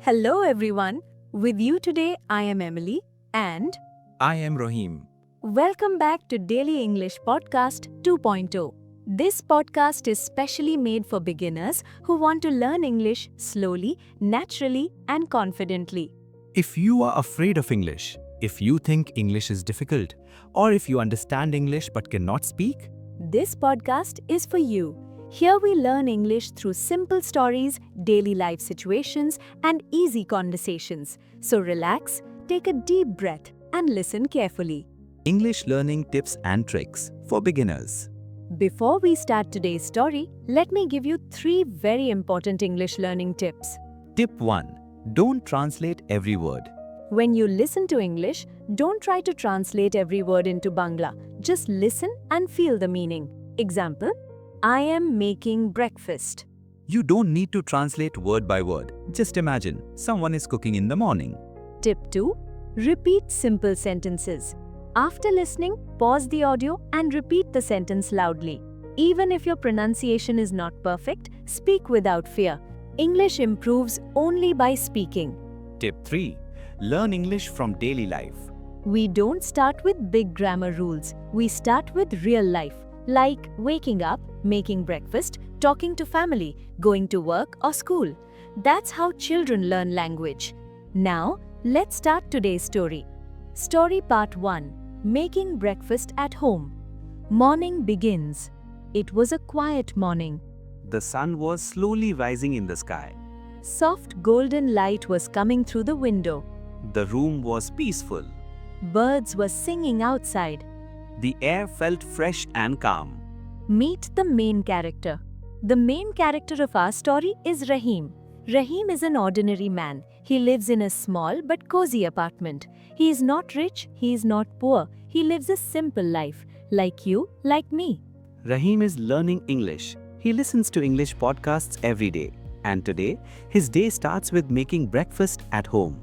Hello everyone. With you today I am Emily and I am Rahim. welcome back to Daily English Podcast 2.0. This podcast is specially made for beginners who want to learn English slowly, naturally and confidently. If you are afraid of English, if you think English is difficult, or if you understand English but cannot speak, This podcast is for you. Here we learn English through simple stories, daily life situations and easy conversations. So relax, take a deep breath and listen carefully. English learning tips and tricks for beginners. Before we start today's story, let me give you 3 very important English learning tips. Tip 1. Don't translate every word. When you listen to English, don't try to translate every word into Bangla. Just listen and feel the meaning. Example, I am making breakfast. You don't need to translate word by word. Just imagine someone is cooking in the morning. Tip 2. Repeat simple sentences. After listening, pause the audio and repeat the sentence loudly. Even if your pronunciation is not perfect, speak without fear. English improves only by speaking. Tip 3. Learn English from daily life. We don't start with big grammar rules. We start with real life, like waking up, making breakfast, talking to family, going to work or school. That's how children learn language. Now, let's start today's story. Story part 1. Making breakfast at home. Morning begins. It was a quiet morning. The sun was slowly rising in the sky. Soft golden light was coming through the window. The room was peaceful. Birds were singing outside. The air felt fresh and calm. Meet the main character. The main character of our story is Rahim. Rahim is an ordinary man. He lives in a small but cozy apartment. He is not rich, he is not poor. He lives a simple life, like you, like me. Rahim is learning English. He listens to English podcasts every day. And today, his day starts with making breakfast at home.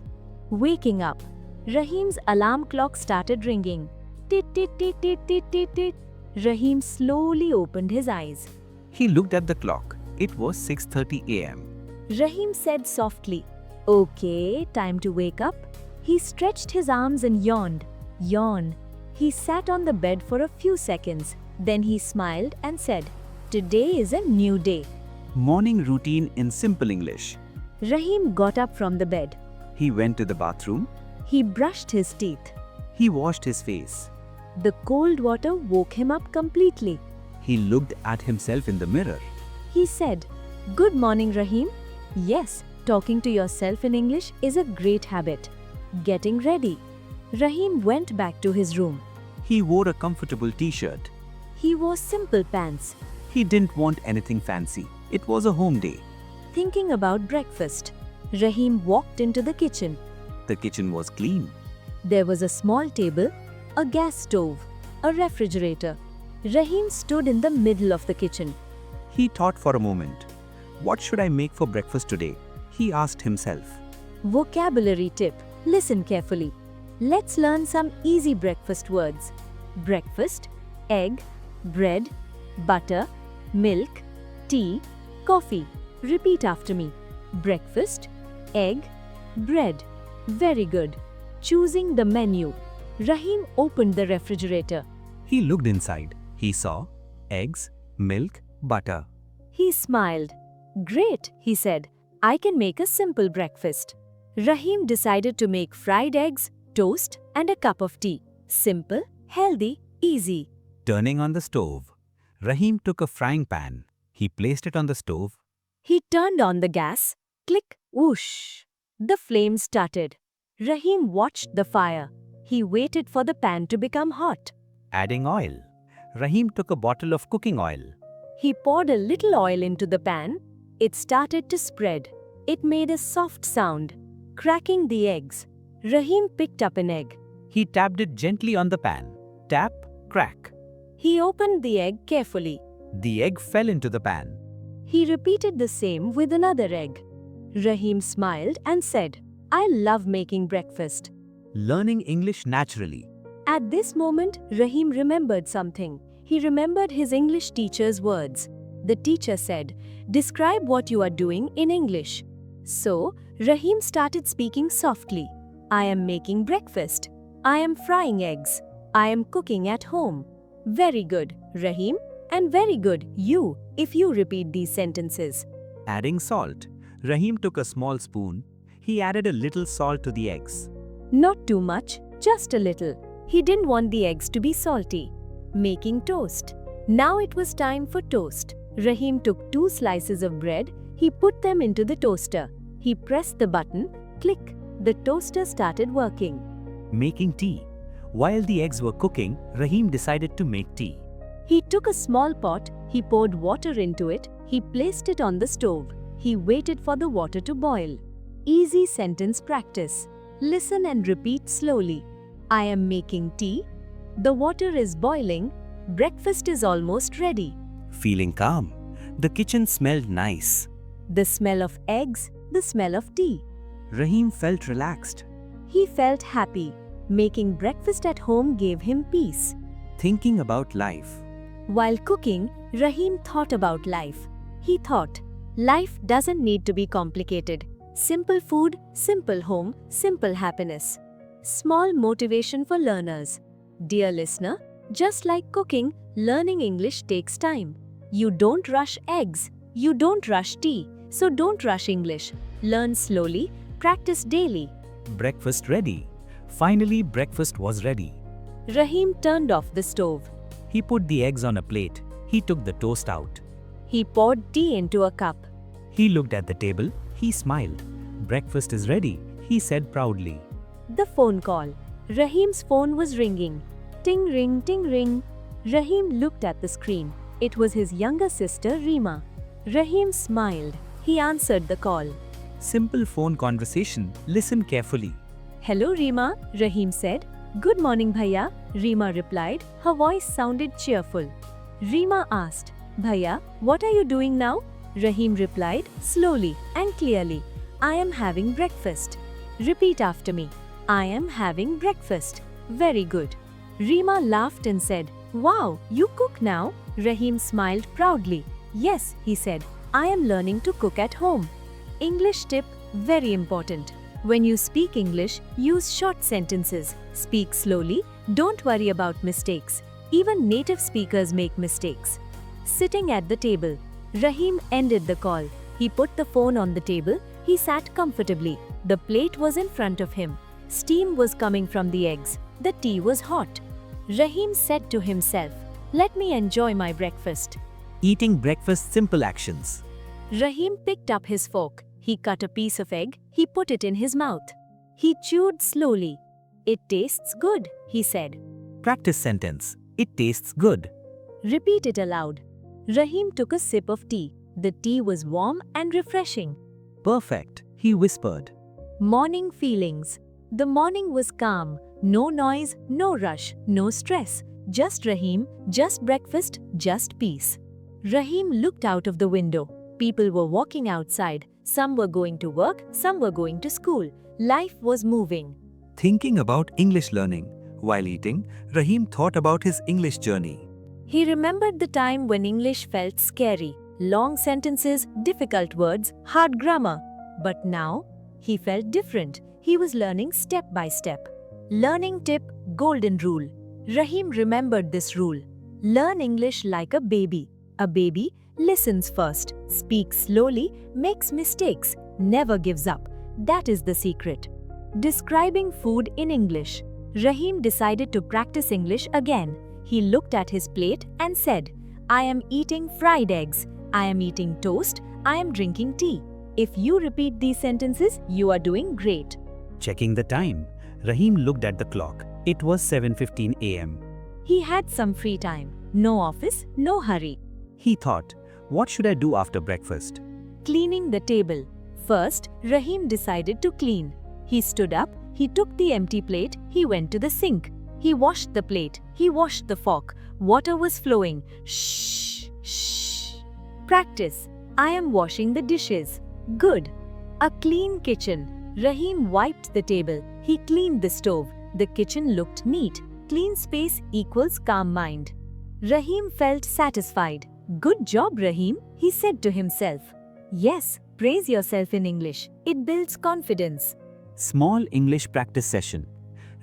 Waking up. Rahim's alarm clock started ringing. Tit tit tit tit tit tit tit. Rahim slowly opened his eyes. He looked at the clock. It was 6:30 a.m. Rahim said softly, "Okay, time to wake up." He stretched his arms and yawned. Yawn. He sat on the bed for a few seconds. Then he smiled and said, "Today is a new day." Morning routine in simple English. Rahim got up from the bed. He went to the bathroom. He brushed his teeth. He washed his face. The cold water woke him up completely. He looked at himself in the mirror. He said, "Good morning, Rahim." Yes, talking to yourself in English is a great habit. Getting ready. Rahim went back to his room. He wore a comfortable t-shirt. He wore simple pants. He didn't want anything fancy. It was a home day. Thinking about breakfast, Rahim walked into the kitchen. The kitchen was clean. There was a small table, a gas stove, a refrigerator. Rahim stood in the middle of the kitchen. He thought for a moment. What should I make for breakfast today? He asked himself. Vocabulary tip. Listen carefully. Let's learn some easy breakfast words. Breakfast, egg, bread, butter, milk, tea, coffee. Repeat after me. Breakfast, egg, bread. Very good. Choosing the menu. Rahim opened the refrigerator. He looked inside. He saw eggs, milk, butter. He smiled. Great, he said. I can make a simple breakfast. Rahim decided to make fried eggs, toast, and a cup of tea. Simple, healthy, easy. Turning on the stove, Rahim took a frying pan. He placed it on the stove. He turned on the gas. Click, whoosh. The flames started. Rahim watched the fire. He waited for the pan to become hot. Adding oil. Rahim took a bottle of cooking oil. He poured a little oil into the pan. It started to spread. It made a soft sound, cracking the eggs. Rahim picked up an egg. He tapped it gently on the pan. Tap, crack. He opened the egg carefully. The egg fell into the pan. He repeated the same with another egg. Rahim smiled and said, "I love making breakfast." Learning English naturally. At this moment, Rahim remembered something. He remembered his English teacher's words. The teacher said, "Describe what you are doing in English." So, Rahim started speaking softly. I am making breakfast. I am frying eggs. I am cooking at home. Very good, Rahim, and very good, you, if you repeat these sentences. Adding salt. Rahim took a small spoon. He added a little salt to the eggs. Not too much, just a little. He didn't want the eggs to be salty. Making toast. Now it was time for toast. Rahim took 2 slices of bread. He put them into the toaster. He pressed the button. Click. The toaster started working. Making tea. While the eggs were cooking, Rahim decided to make tea. He took a small pot. He poured water into it. He placed it on the stove. He waited for the water to boil. Easy sentence practice. Listen and repeat slowly. I am making tea. The water is boiling. Breakfast is almost ready. Feeling calm. The kitchen smelled nice. The smell of eggs, the smell of tea. Rahim felt relaxed. He felt happy. Making breakfast at home gave him peace. Thinking about life. While cooking, Rahim thought about life. He thought, life doesn't need to be complicated. Simple food, simple home, simple happiness. Small motivation for learners. Dear listener, just like cooking, learning English takes time. You don't rush eggs. You don't rush tea. So don't rush English. Learn slowly, practice daily. Breakfast ready. Finally, breakfast was ready. Rahim turned off the stove. He put the eggs on a plate. He took the toast out. He poured tea into a cup. He looked at the table. He smiled. Breakfast is ready, he said proudly. The phone call. Rahim's phone was ringing. Ting ring, ting ring. Rahim looked at the screen. It was his younger sister, Reema. Rahim smiled. He answered the call. Simple phone conversation. Listen carefully. Hello, Reema, Rahim said. Good morning, Bhaiya, Reema replied. Her voice sounded cheerful. Reema asked, Bhaiya, what are you doing now? Rahim replied, slowly and clearly. I am having breakfast. Repeat after me. I am having breakfast. Very good. Reema laughed and said, Wow, you cook now? Rahim smiled proudly. Yes, he said, I am learning to cook at home. English tip, very important. When you speak English, use short sentences. Speak slowly. Don't worry about mistakes. Even native speakers make mistakes. Sitting at the table. Rahim ended the call. He put the phone on the table. He sat comfortably. The plate was in front of him. Steam was coming from the eggs. The tea was hot. Rahim said to himself, Let me enjoy my breakfast. Eating breakfast simple actions. Rahim picked up his fork. He cut a piece of egg. He put it in his mouth. He chewed slowly. It tastes good, he said. Practice sentence. It tastes good. Repeat it aloud. Rahim took a sip of tea. The tea was warm and refreshing. Perfect, he whispered. Morning feelings. The morning was calm. No noise, no rush, no stress. Just Rahim, just breakfast, just peace. Rahim looked out of the window. People were walking outside. Some were going to work, some were going to school. Life was moving. Thinking about English learning. While eating, Rahim thought about his English journey. He remembered the time when English felt scary. Long sentences, difficult words, hard grammar. But now, he felt different. He was learning step by step. Learning tip, golden rule. Rahim remembered this rule. Learn English like a baby. A baby listens first, speaks slowly, makes mistakes, never gives up. That is the secret. Describing food in English. Rahim decided to practice English again. He looked at his plate and said, I am eating fried eggs. I am eating toast. I am drinking tea. If you repeat these sentences, you are doing great. Checking the time. Rahim looked at the clock. It was 7:15 a.m. He had some free time. No office, no hurry. He thought, what should I do after breakfast? Cleaning the table. First, Rahim decided to clean. He stood up, he took the empty plate, he went to the sink. He washed the plate, he washed the fork. Water was flowing. Shh, shh. Practice. I am washing the dishes. Good. A clean kitchen. Rahim wiped the table. He cleaned the stove. The kitchen looked neat. Clean space equals calm mind. Rahim felt satisfied. Good job, Rahim, he said to himself. Yes, Praise yourself in English. It builds confidence. Small English practice session.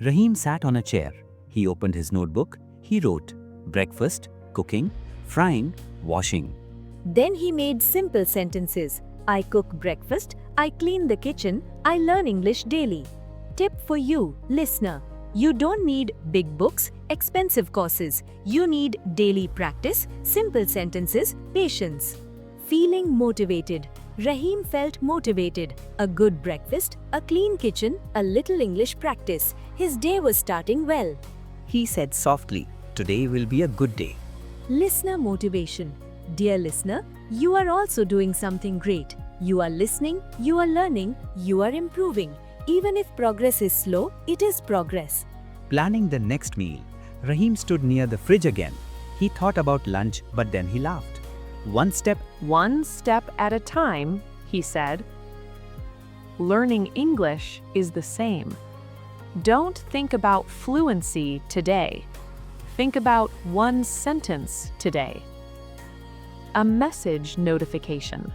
Rahim sat on a chair. He opened his notebook. He wrote breakfast, cooking, frying, washing. Then he made simple sentences. I cook breakfast, I clean the kitchen, I learn English daily. Tip for you, listener. You don't need big books, expensive courses. You need daily practice, simple sentences, patience. Feeling motivated. Rahim felt motivated. A good breakfast, a clean kitchen, a little English practice. His day was starting well. He said softly, "Today will be a good day." Listener motivation. Dear listener, you are also doing something great. You are listening, you are learning, you are improving. Even if progress is slow, it is progress. Planning the next meal, Rahim stood near the fridge again. He thought about lunch, but then he laughed. One step at a time, he said. Learning English is the same. Don't think about fluency today. Think about one sentence today. A message notification.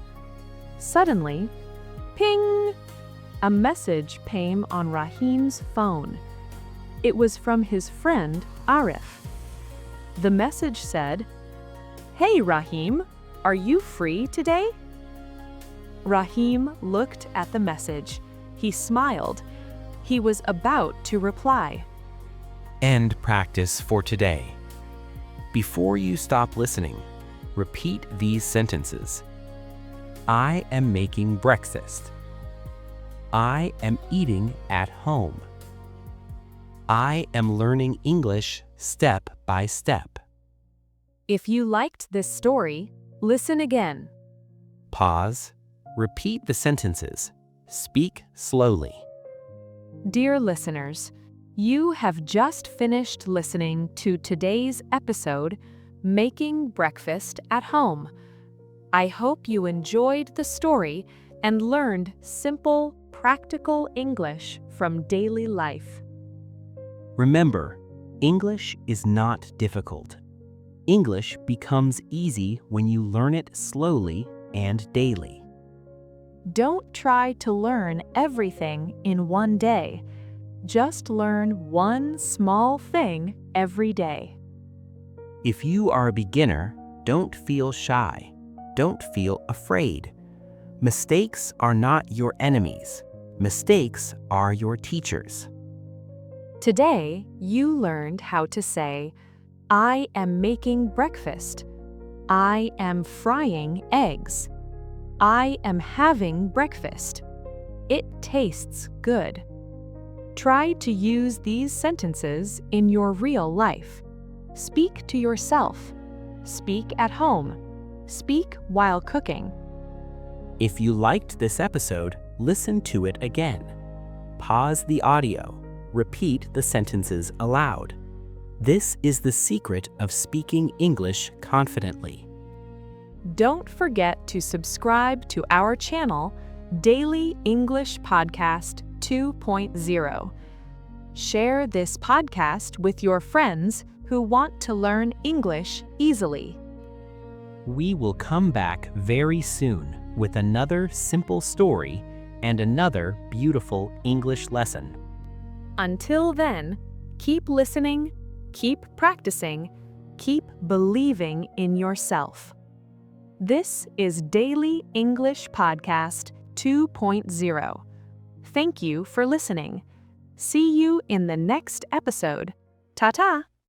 Suddenly, ping! A message came on Rahim's phone. It was from his friend Arif. The message said, "Hey Rahim, are you free today?" Rahim looked at the message. He smiled. He was about to reply. End practice for today. Before you stop listening, repeat these sentences. I am making breakfast. I am eating at home. I am learning English step by step. If you liked this story, listen again. Pause. Repeat the sentences. Speak slowly. Dear listeners, you have just finished listening to today's episode, Making Breakfast at Home. I hope you enjoyed the story and learned simple, practical English from daily life. Remember, English is not difficult. English becomes easy when you learn it slowly and daily. Don't try to learn everything in one day. Just learn one small thing every day. If you are a beginner, don't feel shy. Don't feel afraid. Mistakes are not your enemies. Mistakes are your teachers. Today, you learned how to say, I am making breakfast. I am frying eggs. I am having breakfast. It tastes good. Try to use these sentences in your real life. Speak to yourself. Speak at home. Speak while cooking. If you liked this episode, listen to it again. Pause the audio. Repeat the sentences aloud. This is the secret of speaking English confidently. Don't forget to subscribe to our channel, Daily English Podcast 2.0. Share this podcast with your friends who want to learn English easily. We will come back very soon with another simple story and another beautiful English lesson. Until then, keep listening, keep practicing, keep believing in yourself. This is Daily English Podcast 2.0. Thank you for listening. See you in the next episode. Ta-ta!